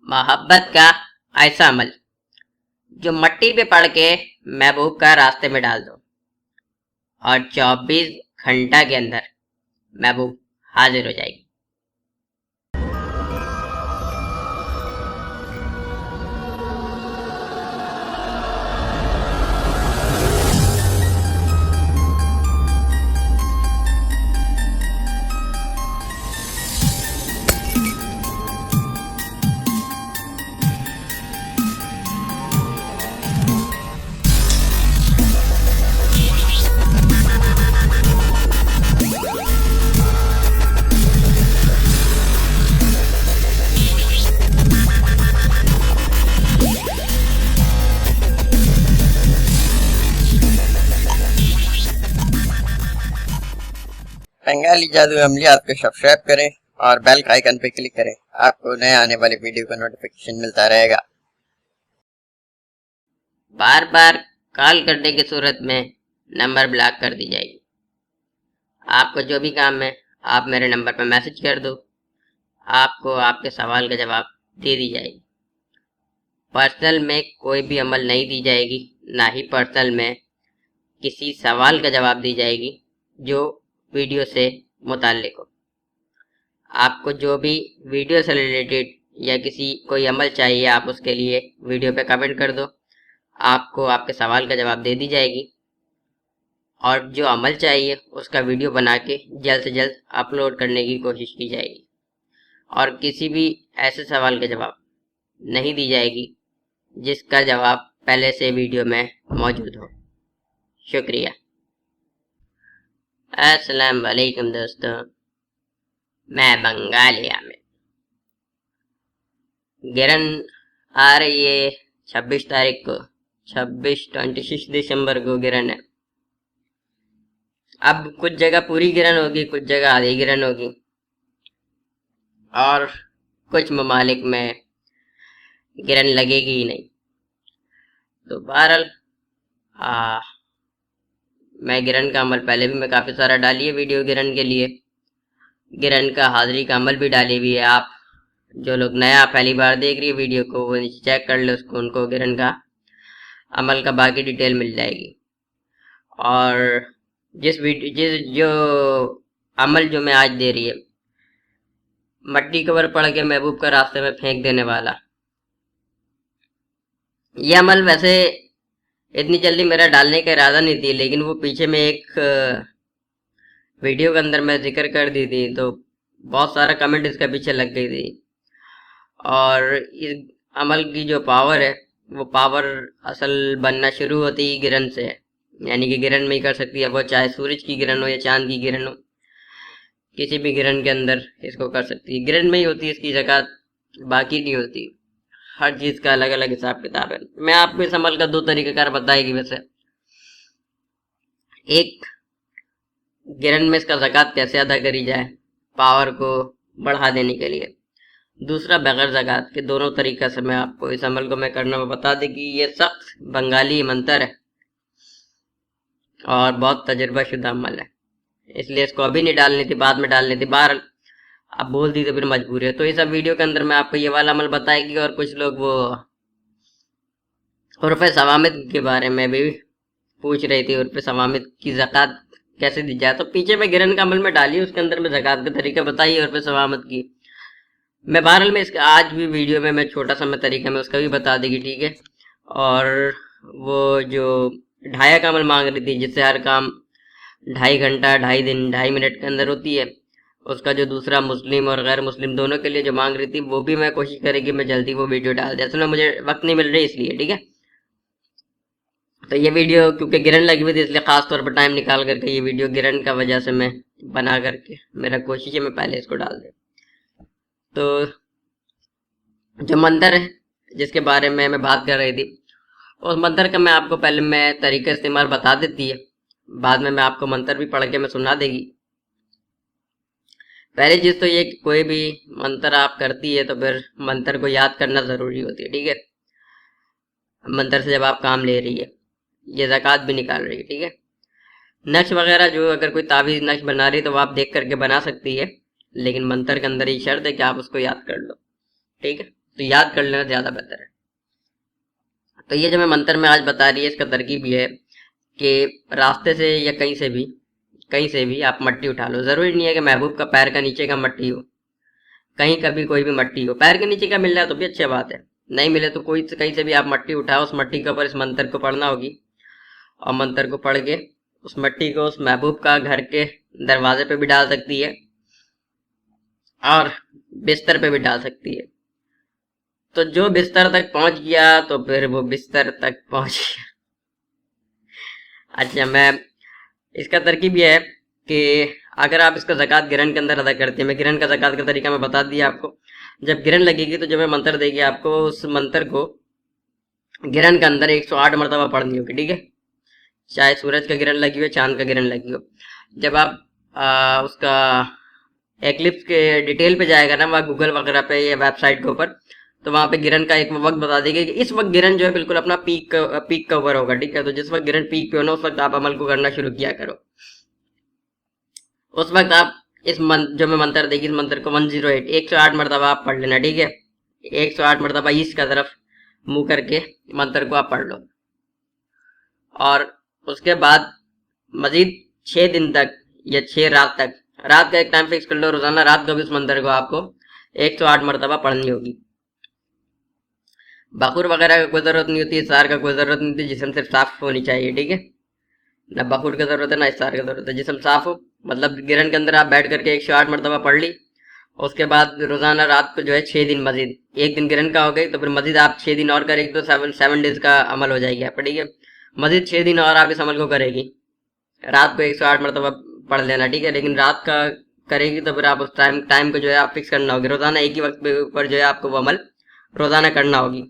मोहब्बत का ऐसा अमल जो मट्टी पे पड़ के महबूब का रास्ते में डाल दो और 24 घंटा के अंदर महबूब हाजिर हो जाएगी। बंगाली जादू अमलियात को सब्सक्राइब करें और बेल का आइकन पे क्लिक करें। आपको नए आने वाली वीडियो का नोटिफिकेशन मिलता रहेगा। बार बार कॉल करने की सूरत में नंबर ब्लॉक कर दी जाएगी। आपको जो भी काम है आप मेरे नंबर पर मैसेज कर दो, आपको आपके सवाल का जवाब दे दी जाएगी। पर्सनल में कोई भी अमल नहीं दी जाएगी, ना ही पर्सनल में किसी सवाल का जवाब दी जाएगी जो वीडियो से मुताल्लिक हो। आपको जो भी वीडियो से रिलेटेड या किसी कोई अमल चाहिए आप उसके लिए वीडियो पे कमेंट कर दो, आपको आपके सवाल का जवाब दे दी जाएगी और जो अमल चाहिए उसका वीडियो बना के जल्द से जल्द अपलोड करने की कोशिश की जाएगी और किसी भी ऐसे सवाल का जवाब नहीं दी जाएगी जिसका जवाब पहले से वीडियो में मौजूद हो। शुक्रिया। अस्सलाम वालेकुम दोस्तों, मैं बंगाली आमिर। गिरन आ रही है 26 तारीख को, 26 दिसंबर को गिरन है। अब कुछ जगह पूरी गिरन होगी, कुछ जगह आधी गिरन होगी और कुछ ममालिक में गिरन लगेगी ही नहीं। तो बहरहाल मैं गिरन का अमल पहले भी मैं काफ़ी सारा डाली है वीडियो गिरन के लिए, गिरन का हाज़िरी का अमल भी डाली हुई है। आप जो लोग नया पहली बार देख रही है वीडियो को वो नीचे चेक कर ले, उसको उनको गिरन का अमल का बाकी डिटेल मिल जाएगी। और जिस जो अमल जो मैं आज दे रही है, मट्टी कवर पड़ के महबूब का रास्ते में फेंक देने वाला, ये अमल वैसे इतनी जल्दी मेरा डालने का इरादा नहीं थी, लेकिन वो पीछे में एक वीडियो के अंदर मैं जिक्र कर दी थी तो बहुत सारा कमेंट इसका पीछे लग गई थी। और इस अमल की जो पावर है वो पावर असल बनना शुरू होती ही गिरन से है, यानी कि गिरन में ही कर सकती है। वो चाहे सूरज की गिरन हो या चांद की गिरन हो, किसी भी गिरन के अंदर इसको कर सकती है। गिरन में ही होती है इसकी ज़कात, बाकी नहीं होती। हर चीज़ का अलग अलग हिसाब किताब है। मैं आपको इस अमल का 2 तरीक़ाकार बताएगी। वैसे एक, गिरन में इसका ज़कात कैसे अदा करी जाए पावर को बढ़ा देने के लिए। दूसरा, बगैर ज़कात के। दोनों तरीक़ा से मैं आपको इस अमल को मैं करना में बता दें कि ये सख्त बंगाली मंतर है और बहुत तजुर्बाशुदा अमल है, इसलिए इसको अभी नहीं डालनी थी, बाद में डालनी थी। बाहर अब बोल दी तो फिर मजबूरी है। तो इस वीडियो के अंदर मैं आपको ये वाला अमल बताएगी। और कुछ लोग वो उर्फ़ सवामित के बारे में भी पूछ रही थी, उर्फ़ सवामित की ज़कात कैसे दी जाए। तो पीछे मैं गिरन का अमल में डाली, उसके अंदर मैं ज़कात का तरीका बताई उर्फ़ सवामित की। मैं बहरहाल में इसका आज भी वीडियो में मैं छोटा सा मैं तरीका में उसका भी बता देगी, ठीक है। और वो जो ढाया का अमल मांग रही थी, जिससे हर काम 2.5 घंटा 2.5 दिन 2.5 मिनट के अंदर होती है, उसका जो दूसरा मुस्लिम और गैर मुस्लिम दोनों के लिए जो मांग रही थी, वो भी मैं कोशिश करेगी मैं जल्दी वो वीडियो डाल दे। असल में मुझे वक्त नहीं मिल रही इसलिए, ठीक है। तो ये वीडियो क्योंकि गिरन लगी हुई थी इसलिए ख़ास तौर पर टाइम निकाल करके ये वीडियो गिरन का वजह से मैं बना करके मेरा कोशिश है मैं पहले इसको डाल दूँ। तो जो मंदिर है जिसके बारे में मैं बात कर रही थी, उस मंत्र का मैं आपको पहले मैं तरीका इस्तेमाल बता देती है, बाद में मैं आपको मंत्र भी पढ़ के मैं सुना देगी। पहली चीज़ तो ये कि कोई भी मंत्र आप करती है तो फिर मंत्र को याद करना ज़रूरी होती है, ठीक है। मंत्र से जब आप काम ले रही है, ये ज़कात भी निकाल रही है, ठीक है। नक्श वगैरह जो अगर कोई तावीज़ नक्श बना रही है तो वो आप देख करके बना सकती है, लेकिन मंत्र के अंदर ही शर्त है कि आप उसको याद कर लो, ठीक है। तो याद कर लेना ज़्यादा बेहतर है। तो ये जो मैं मंत्र में आज बता रही है, इसका तरकीब ये है कि रास्ते से या कहीं से भी आप मट्टी उठा लो। ज़रूरी नहीं है कि महबूब का पैर का नीचे का मट्टी हो, कहीं का भी कोई भी मट्टी हो। पैर के नीचे का मिल रहा है तो भी अच्छी बात है, नहीं मिले तो कोई कहीं से भी आप मट्टी उठाओ, उस मट्टी के ऊपर इस मंत्र को पढ़ना होगी, और मंत्र को पढ़ के उस मट्टी को उस महबूब का घर के दरवाजे पे भी डाल सकती है और बिस्तर पे भी डाल सकती है। तो जो बिस्तर तक पहुंच गया तो फिर वो बिस्तर तक पहुंच गया। अच्छा, मैं इसका तरकीब ये है कि अगर आप इसका ज़कात गिरन के अंदर अदा करते हैं, मैं गिरन का ज़कात का तरीका मैं बता दिया आपको। जब गिरन लगेगी तो जब मैं मंत्र देगी आपको, उस मंत्र को गिरन के अंदर 108 मरतबा पढ़नी होगी, ठीक है। चाहे सूरज का गिरन लगी हो, चांद का गिरन लगी हो। जब आप उसका एक्लिप्स के डिटेल पे जाएगा ना, वहाँ गूगल वगैरह पे या वेबसाइट के ऊपर, तो वहाँ पे गिरन का एक वक्त बता देगा कि इस वक्त गिरन जो है बिल्कुल अपना पीक का ऊपर होगा, ठीक है। तो जिस वक्त गिरन पीक पे हो ना, उस वक्त आप अमल को करना शुरू किया करो। उस वक्त आप जो मैं मंत्र देगी, इस मंत्र को 108 मरतबा आप पढ़ लेना, ठीक है। 108 मरतबा ईस्ट का तरफ मुंह करके मंत्र को आप पढ़ लो, और उसके बाद मजीद 6 दिन तक या 6 रात तक, रात का एक टाइम फिक्स कर लो, रोजाना रात को भी उस मंत्र को आपको 108 मरतबा पढ़नी होगी। बखूर वगैरह का कोई ज़रूरत नहीं होती, इसार का कोई ज़रूरत नहीं होती, जिस्म सिर्फ साफ होनी चाहिए, ठीक है। ना बखूर की ज़रूरत है ना इसार की ज़रूरत है, जिस्म साफ हो। मतलब गिरन के अंदर आप बैठ करके 108 मरतबा पढ़ ली, उसके बाद रोज़ाना रात को जो है 6 दिन मजीद, एक दिन गिरन का हो गई तो फिर मजीद आप 6 दिन और करेगी तो 7 डेज का अमल हो जाएगी आपका, ठीक है। मजीद 6 दिन और आप इस अमल को करेगी, रात को 108 मरतबा पढ़ लेना, ठीक है। लेकिन रात का करेगी तो फिर आप उस टाइम को जो है आप फिक्स करना होगी, रोज़ाना एक ही वक्त पर जो है आपको वो अमल रोज़ाना करना होगी।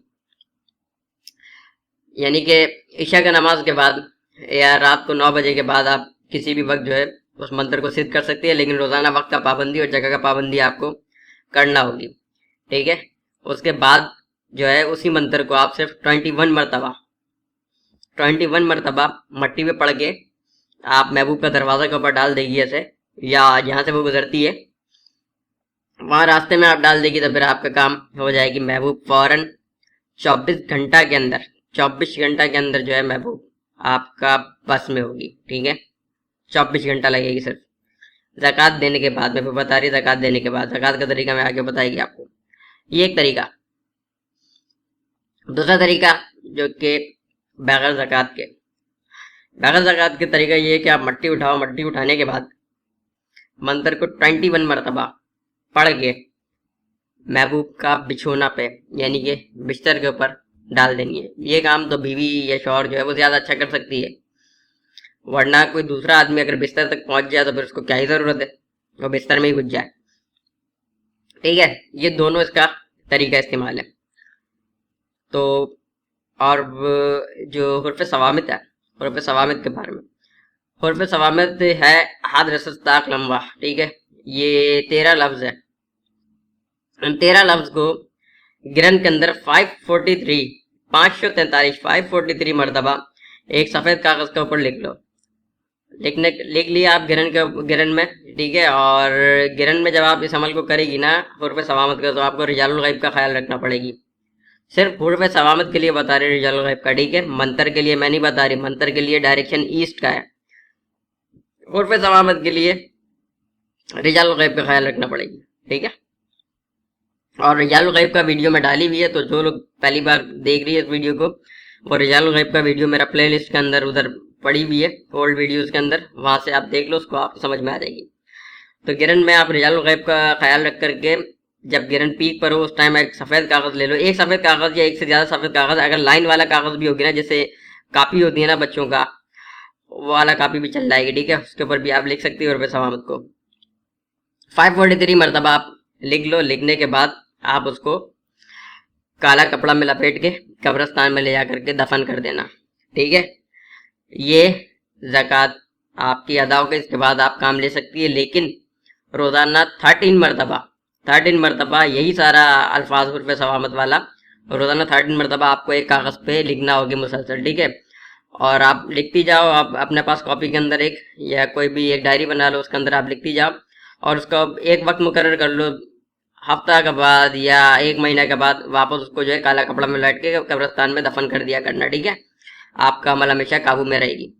यानी कि ईशा का नमाज के बाद या रात को 9 बजे के बाद आप किसी भी वक्त जो है उस मंत्र को सिद्ध कर सकती है, लेकिन रोज़ाना वक्त का पाबंदी और जगह का पाबंदी आपको करना होगी, ठीक है। उसके बाद जो है उसी मंत्र को आप सिर्फ 21 मरतबा मट्टी पे पढ़ के आप महबूब का दरवाज़ा के ऊपर डाल देगी ऐसे, या जहाँ से वो गुजरती है वहाँ रास्ते में आप डाल देगी, तो फिर आपका काम हो जाएगी। महबूब फौरन 24 घंटा के अंदर जो है महबूब आपका बस में होगी, ठीक है। 24 घंटा लगेगी सिर्फ ज़कात देने के बाद। मैं भी बता रही ज़कात देने के बाद, ज़कात का तरीका मैं आगे बताएगी आपको। ये एक तरीका। दूसरा तरीका जो कि बगैर ज़कात के तरीका ये है कि आप मट्टी उठाओ, मट्टी उठाने के बाद मंत्र को 21 मरतबा पढ़ के महबूब का बिछोना पे यानी कि बिस्तर के ऊपर डाल देनी है। ये काम तो बीवी या शौहर जो है वो ज़्यादा अच्छा कर सकती है, वरना कोई दूसरा आदमी अगर बिस्तर तक पहुंच जाए तो फिर उसको क्या ही ज़रूरत है, वो बिस्तर में ही घुस जाए, ठीक है। ये दोनों इसका तरीका इस्तेमाल है। तो और जो हुर्फ सवामित है, हुर्फ सवामित के बारे में, हुर्फ सवामित है हाथ रसस ताक लम्बा, ठीक है। ये 13 लफ्ज़ है। इन 13 लफ्ज़ को गिरन के अंदर 543 मरतबा एक सफ़ेद कागज़ के ऊपर लिख लो। लिख लिया आप गिरन में, ठीक है। और गिरन में जब आप इस अमल को करेगी ना हुर्फ सवामत का, तो आपको रिजालुल गैब का ख्याल रखना पड़ेगी। सिर्फ हुर्फ सवामत के लिए बता रही रिजालुल गैब का, ठीक है। मंत्र के लिए मैं नहीं बता रही, मंत्र के लिए डायरेक्शन ईस्ट का है, हुर्फ सवामत के लिए रिजालुल गैब का ख्याल रखना पड़ेगी, ठीक है। और रिजालुल गैब का वीडियो में डाली हुई है, तो जो लोग पहली बार देख रही है इस वीडियो को, वो रिजालुल गैब का वीडियो मेरा प्लेलिस्ट के अंदर उधर पड़ी हुई है, ओल्ड वीडियोस के अंदर, वहाँ से आप देख लो, उसको आपको समझ में आ जाएगी। तो गिरन में आप रिजालुल गैब का ख्याल रख करके जब गिरन पीक पर हो उस टाइम एक सफ़ेद कागज़ ले लो, एक सफ़ेद कागज़ या एक से ज़्यादा सफ़ेद कागज़, अगर लाइन वाला कागज़ भी होगी ना, जैसे कापी होती है ना बच्चों का, वो वाला कापी भी चल जाएगी, ठीक है। उसके ऊपर भी आप लिख सकती हो हुर्फ सवामत को 543 मरतबा आप लिख लो। लिखने के बाद आप उसको काला कपड़ा में लपेट के कब्रिस्तान में ले जा करके दफन कर देना, ठीक है। ये ज़कात आपकी अदा हो गई, इसके बाद आप काम ले सकती है, लेकिन रोज़ाना 13 मरतबा यही सारा अल्फाज हुर्फ सवामत वाला रोज़ाना 13 मरतबा आपको एक कागज़ पे लिखना होगी मुसलसल, ठीक है। और आप लिखती जाओ, आप अपने पास कॉपी के अंदर एक या कोई भी एक डायरी बना लो, उसके अंदर आप लिखती जाओ, और उसका एक वक्त मुकर्रर कर लो, हफ्ता के बाद या 1 महीना के बाद वापस उसको जो है काला कपड़ा में लपेट के कब्रिस्तान में दफन कर दिया करना, ठीक है। आपका अमल हमेशा काबू में रहेगी।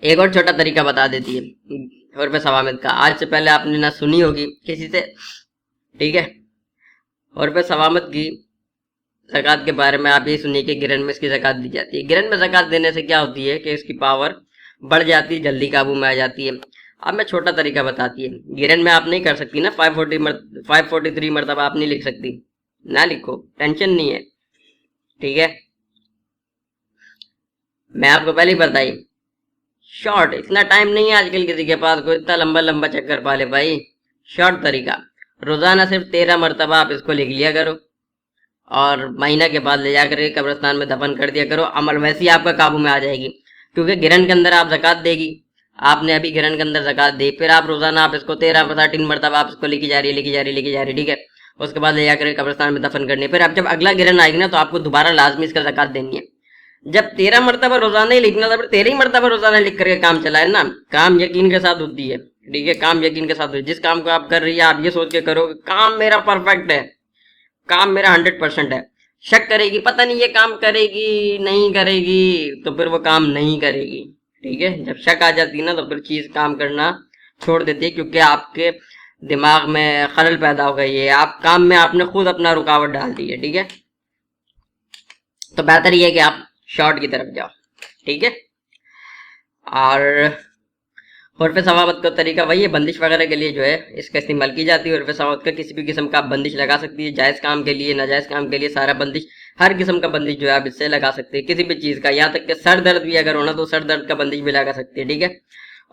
एक और छोटा तरीका बता देती है उर्फ सवामिद का, आज से पहले आपने ना सुनी होगी किसी से, ठीक है। उर्फ सवामिद की ज़कात के बारे में आप ये सुनिए कि गिरन में इसकी ज़कात दी जाती है। गिरन में ज़कात देने से क्या होती है कि इसकी पावर बढ़ जाती है, जल्दी काबू में आ जाती है। अब मैं छोटा तरीका बताती है। गिरन में आप नहीं कर सकती ना 543 मरतबा आप नहीं लिख सकती, ना लिखो, टेंशन नहीं है, ठीक है। मैं आपको पहले ही बताई, शॉर्ट, इतना टाइम नहीं है आजकल किसी के पास कोई इतना लंबा लंबा चक्कर पाले भाई। शॉर्ट तरीका, रोजाना सिर्फ 13 मरतबा आप इसको लिख लिया करो और महीना के बाद ले जाकर कब्रिस्तान में दफन कर दिया करो। अमल वैसे ही आपका काबू में आ जाएगी, क्योंकि गिरन के अंदर आप ज़कात देगी, आपने अभी गिरन के अंदर ज़कात दी, फिर आप रोजाना आप इसको 13 मरतबा आप इसको लिखी जा रही है, ठीक है। उसके बाद ले जाकर कब्रिस्तान में दफन करनी है। फिर अब जब अगला गिरन आएगी ना तो आपको दोबारा लाजमी इसका ज़कात देनी है। जब 13 मरतबा रोजाना ही लिखना था, फिर 13 ही मरतबा रोजाना लिख करके काम चला है ना। काम यकीन के साथ होती है, ठीक है। काम यकीन के साथ होती है। जिस काम को आप कर रही है आप ये सोच के करो काम मेरा परफेक्ट है, काम मेरा 100% है। शक करेगी, पता नहीं ये काम करेगी नहीं करेगी, तो फिर वो काम नहीं करेगी, ठीक है। जब शक आ जाती है ना तो फिर चीज काम करना छोड़ देती है, क्योंकि आपके दिमाग में खलल पैदा हो गई है, आप काम में आपने खुद अपना रुकावट डाल दी है, ठीक है। तो बेहतर ये है कि आप शॉर्ट की तरफ जाओ, ठीक है। और उर्फ सवामत का तरीका वही है, बंदिश वगैरह के लिए जो है इसका इस्तेमाल की जाती है। उर्फ सवामत का किसी भी किस्म का आप बंदिश लगा सकती है, जायज़ काम के लिए, नाजायज़ काम के लिए, सारा बंदिश, हर किस्म का बंदिश जो है आप इससे लगा सकते हैं, किसी भी चीज़ का, यहाँ तक कि सर दर्द भी अगर होना तो सर दर्द का बंदिश भी लगा सकती है, ठीक है।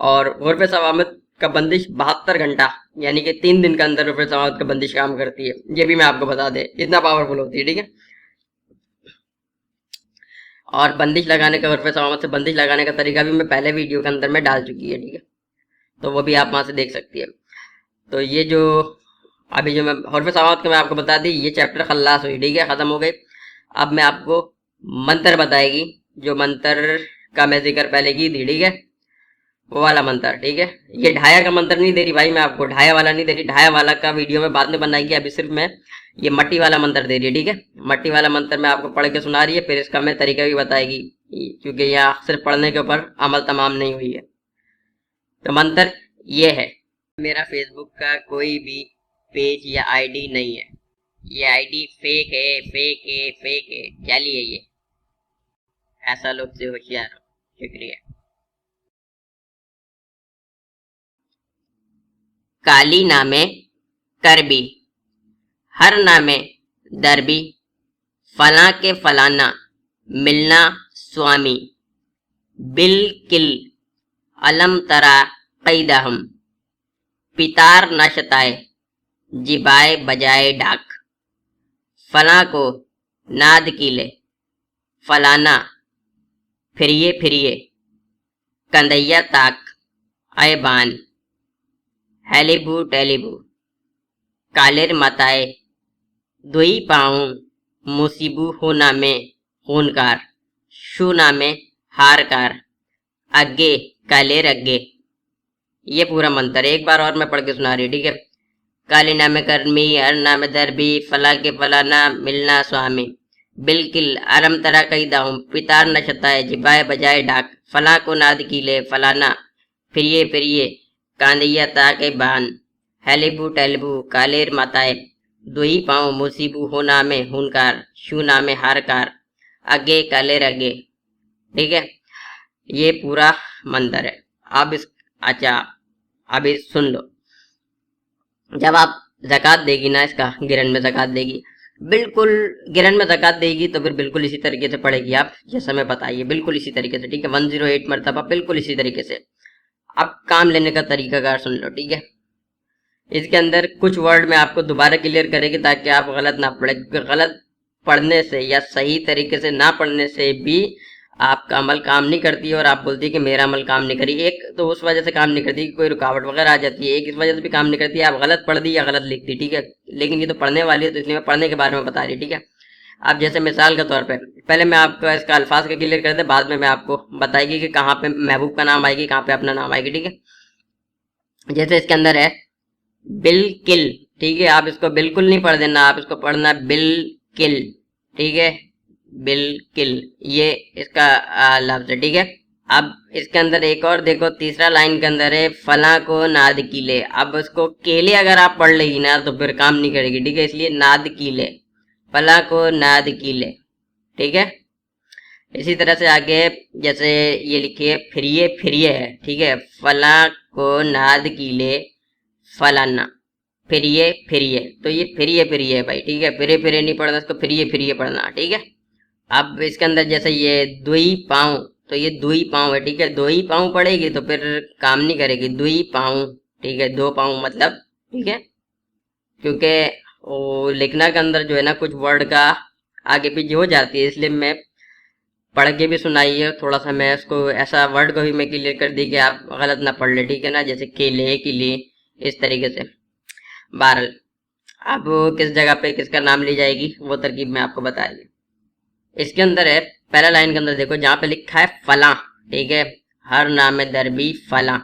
और उर्फ सवामत का बंदिश 72 घंटा यानी कि 3 दिन के अंदर उर्फ सवामत का बंदिश काम करती है, ये भी मैं आपको बता दें, इतना पावरफुल होती है, ठीक है। और बंदिश लगाने का, उर्फ सवामत से बंदिश लगाने का तरीका भी मैं पहले वीडियो के अंदर में डाल चुकी है, ठीक है, तो वो भी आप वहाँ से देख सकती है। तो ये जो अभी जो मैं उर्फ सवामत का मैं आपको बता दी, ये चैप्टर खल्लास हुई, ठीक है, ख़त्म हो गई। अब मैं आपको मंत्र बताएगी, जो मंत्र का मैं जिक्र पहले की थी, ठीक है, वो वाला मंत्र, ठीक है। ये ढाया का मंत्र नहीं दे रही भाई, मैं आपको ढाया वाला नहीं दे रही, ढाया वाला का वीडियो में बाद में बनाएगी, अभी सिर्फ मैं ये मट्टी वाला मंत्र दे रही है, ठीक है। मट्टी वाला मंत्र मैं आपको पढ़ के सुना रही है, फिर इसका मैं तरीका भी बताएगी, क्योंकि यहाँ सिर्फ पढ़ने के ऊपर अमल तमाम नहीं हुई है। तो मंत्र ये है, मेरा फेसबुक का कोई भी पेज या आईडी नहीं है, ये आईडी फेक है, फेक है, फेक है, जाली है ये, ऐसा लोग से होशियार हो। शुक्रिया। काली नामे करबी, हर नामे दरबी, फला के फलाना मिलना स्वामी, बिलकिल अलम तरा कैदहम, पितार नशताए जिबाए बजाए डाक, फला को नाद कीले, फलाना फिरिए फिरिए, कंदैया ताक ऐबान, हेलिबू टेलिबू, कालेर माताए दुई पाऊं, मुसीबू हो नामे खूनकार, शू नामे हारकार, अग्गे कालेर अग्गे। ये पूरा मंत्र एक बार और मैं पढ़ के सुना रही, ठीक है। काली नामे कर्मी, हर नामे दरबी, फला के फलाना मिलना स्वामी, बिल्किल आरम तरा कई दाऊं, पितार नशताए जिबाए बजाए डाक, फला को नाद कीले, फलाना फिरिए फिरिए, कांदिया ताके बान, हेलिबू टेलिबू, कालेर माताए दुई पाऊं, मुसीबू हो नामे हुनकार, शू नामे हारकार, अगे कालेर अगे, ठीक है। ये पूरा मंत्र है। अब इस अच्छा अभी सुन लो, जब आप ज़कात देगी ना, इसका गिरन में ज़कात देगी, बिल्कुल गिरन में ज़कात देगी तो फिर बिल्कुल इसी तरीके से पढ़ेगी आप, जैसा मैं बताइए, बिल्कुल इसी तरीके से, ठीक है। 108 मरतबा बिल्कुल इसी तरीके से। अब काम लेने का तरीकाकार सुन लो, ठीक है। इसके अंदर कुछ वर्ड में आपको दोबारा क्लियर करेगी ताकि आप गलत ना पढ़े, क्योंकि गलत पढ़ने से या सही तरीके से ना पढ़ने से भी आपका अमल काम नहीं करती है, और आप बोलती है कि मेरा अमल काम नहीं करी। एक तो उस वजह से काम नहीं करती कि कोई रुकावट वगैरह आ जाती है, एक इस वजह से भी काम नहीं करती है आप गलत पढ़ दी या गलत लिख दी, ठीक है। लेकिन ये तो पढ़ने वाली है तो इसलिए मैं पढ़ने के बारे में बता रही, ठीक है। अब जैसे मिसाल के तौर पे पहले मैं आपको इसका अल्फाज का क्लियर कर दे, बाद में मैं आपको बताएगी कि कहाँ पे महबूब का नाम आएगी, कहाँ पे अपना नाम आएगी, ठीक है। जैसे इसके अंदर है बिल्किल, ठीक है, आप इसको बिल्कुल नहीं पढ़ देना, आप इसको पढ़ना बिल-किल, ठीक है, बिल-किल, ये इसका लफ्ज है, ठीक है। अब इसके अंदर एक और देखो, तीसरा लाइन के अंदर है फला को नाद कीले। अब उसको केले अगर आप पढ़ लेगी ना तो फिर काम नहीं करेगी, ठीक है, इसलिए नाद कीले, फला को नाद कीले, ठीक है। इसी तरह से आगे जैसे ये लिखिए फिरिए फिरिए है, ठीक है, फला को नाद कीले फलाना, फिरिए फिरिए, तो ये फिरिए फिरिए है भाई, ठीक है, फिरे फिरे नहीं पढ़ना, इसको फिरिए फिरिए पढ़ना, ठीक है। अब इसके अंदर जैसे ये दुई पाँव, तो ये दुई पाँव है, ठीक है, दो ही पाँव पड़ेगी तो फिर काम नहीं करेगी, दुई पाँव, ठीक है, दो पाँव मतलब, ठीक है, क्योंकि वो लिखना के अंदर जो है ना कुछ वर्ड का आगे पीछे हो जाती है, इसलिए मैं पढ़ के भी सुनाई है, थोड़ा सा मैं उसको ऐसा वर्ड को भी मैं क्लियर कर दी कि आप गलत ना पढ़ ले, ठीक है ना, जैसे केले किले, इस तरीके से। बहरहाल अब किस जगह पे किसका नाम ली जाएगी वो तरकीब मैं आपको बता दी। इसके अंदर है पहला लाइन के अंदर देखो जहाँ पे लिखा है फला, ठीक है, हर नाम दरबी फला,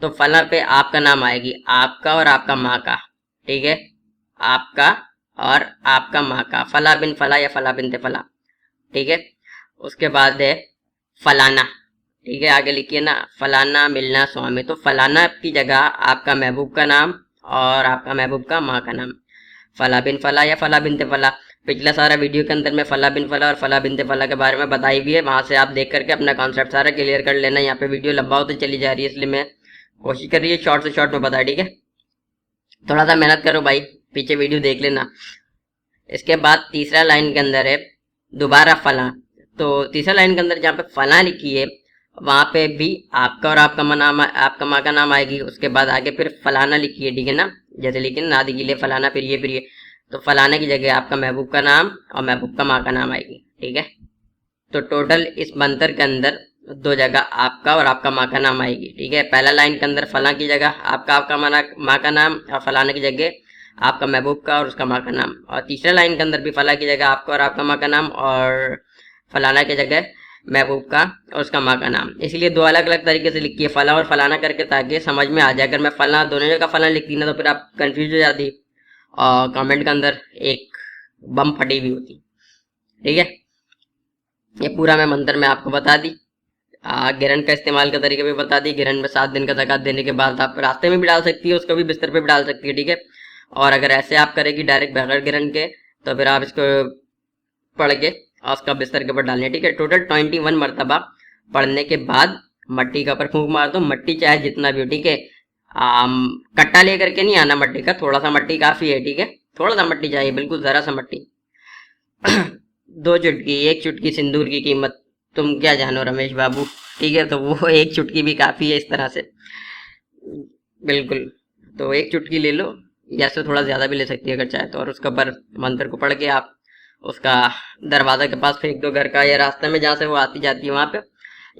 तो फला पे आपका नाम आएगी, आपका और आपका माँ का, ठीक है, आपका और आपका माँ का, फला बिन फला या फला बिन ते फला, ठीक है। उसके बाद है फलाना, ठीक है, आगे लिखिए ना फलाना मिलना स्वामी, तो फलाना की जगह आपका महबूब का नाम और आपका महबूब का माँ का नाम, फला बिन फला या फला बिन ते फला। पिछला सारा वीडियो के अंदर मैं फला बिन फला और फला बिन ते फला के बारे में बताई भी है, वहां से आप देख करके अपना कॉन्सेप्ट सारा क्लियर कर लेना। यहाँ पे वीडियो लंबा होती चली जा रही है, इसलिए मैं कोशिश कर रही है शॉर्ट से शॉर्ट में बता, ठीक है, थोड़ा सा मेहनत करो भाई, पीछे वीडियो देख लेना। इसके बाद तीसरा लाइन के अंदर है दोबारा फला, तो तीसरा लाइन के अंदर जहाँ पे फला लिखी है वहां पे भी आपका और आपका नाम, आपका माँ का नाम आएगी, उसके बाद आगे फिर फलाना लिखी है, ठीक है ना, जैसे लिखिए ना नादी के लिए फलाना फिर ये, तो फलाना की जगह आपका महबूब का नाम और महबूब का माँ का नाम आएगी, ठीक है। तो टोटल इस मंत्र के अंदर दो जगह आपका और आपका माँ का नाम आएगी, ठीक है। पहला लाइन के अंदर फला की जगह आपका माँ का नाम और फलाना की जगह आपका महबूब का और उसका माँ का नाम, और तीसरा लाइन के अंदर भी फला की जगह आपका और आपका माँ का नाम और फलाना की जगह महबूब का और उसका माँ का नाम। इसलिए दो अलग अलग तरीके से लिखिए फला और फलाना करके, ताकि समझ में आ जाए। अगर मैं फला दोनों जगह फला लिखती ना तो फिर आप कंफ्यूज हो जाती और कमेंट के अंदर एक बम फटी हुई होती, ठीक है। ये पूरा मैं मंत्र में आपको बता दी, गिरन का इस्तेमाल का तरीका भी बता दी। गिरन में 7 दिन का ज़कात देने के बाद आप रास्ते में भी डाल सकती है, उसको भी बिस्तर पे भी डाल सकती है, ठीक है। और अगर ऐसे आप करेगी डायरेक्ट बगैर गिरन के तो फिर आप इसको पढ़ के और उसका बिस्तर के ऊपर डालने, ठीक है। टोटल 21 मरतबा पढ़ने के बाद मट्टी का ऊपर फूंक मार दो, मट्टी चाहे जितना भी हो, ठीक है। कट्टा लेकर के नहीं आना मट्टी का, थोड़ा सा मट्टी काफी है, ठीक है, थोड़ा सा मट्टी चाहिए, बिल्कुल जरा सा मट्टी। 2 चुटकी, 1 चुटकी सिंदूर की कीमत तुम क्या जानो रमेश बाबू, ठीक है, तो वो 1 चुटकी भी काफी है इस तरह से, बिल्कुल। तो 1 चुटकी ले लो, या से थोड़ा ज्यादा भी ले सकती है अगर चाहे तो, और उसके ऊपर मंत्र को पढ़ के आप उसका दरवाजा के पास फेंक दो घर का, या रास्ते में जहाँ से वो आती जाती है वहां पे,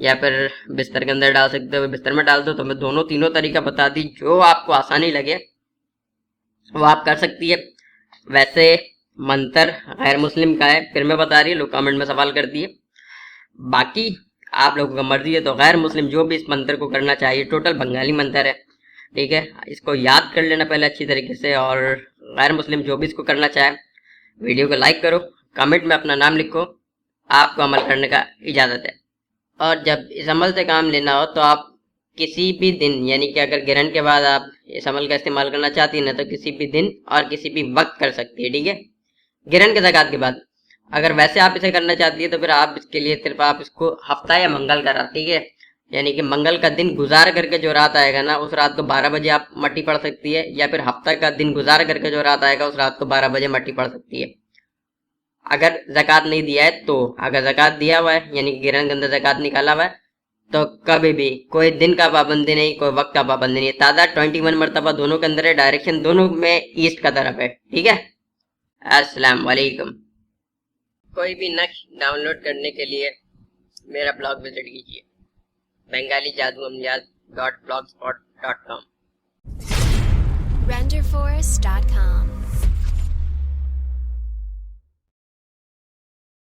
या फिर बिस्तर के अंदर डाल सकते हो, बिस्तर में डाल दो। तो मैं दोनों तीनों तरीका बता दी, जो आपको आसानी लगे वो आप कर सकती है। वैसे मंत्र गैर मुस्लिम का है, फिर मैं बता रही है, लोग कमेंट में सवाल कर दिए, बाकी आप लोगों का मर्जी है। तो गैर मुस्लिम जो भी इस मंत्र को करना चाहिए, टोटल बंगाली मंत्र है, ठीक है, इसको याद कर लेना पहले अच्छी तरीके से। और गैर मुस्लिम जो भी इसको करना चाहे वीडियो को लाइक करो, कमेंट में अपना नाम लिखो, आपको अमल करने का इजाज़त है। और जब इस अमल से काम लेना हो तो आप किसी भी दिन, यानी कि अगर गिरन के बाद आप इस अमल का इस्तेमाल करना चाहती है ना, तो किसी भी दिन और किसी भी वक्त कर सकती है, ठीक है, गिरन के ज़कात के बाद। अगर वैसे आप इसे करना चाहती है तो फिर आप इसके लिए सिर्फ आप इसको हफ्ता या मंगल का रात, ठीक है, यानी कि मंगल का दिन गुजार करके जो रात आएगा ना, उस रात को 12 बजे आप मट्टी पढ़ सकती है, या फिर हफ्ता का दिन गुजार करके जो रात आएगा उस रात को 12 बजे मट्टी पढ़ सकती है। अगर ज़कात नहीं दिया है तो, अगर ज़कात दिया हुआ है यानी कि गिरन के अंदर ज़कात निकाला हुआ है तो कभी भी कोई दिन का पाबंदी नहीं, कोई वक्त का पाबंदी नहीं। तादाद 21 मरतबा दोनों के अंदर है, डायरेक्शन दोनों में ईस्ट का तरफ है, ठीक है। अस्सलाम वालेकुम। कोई भी नक्श डाउनलोड करने के लिए मेरा ब्लॉग विजिट कीजिए bengalijadooamyad.blogspot.com renderforce.com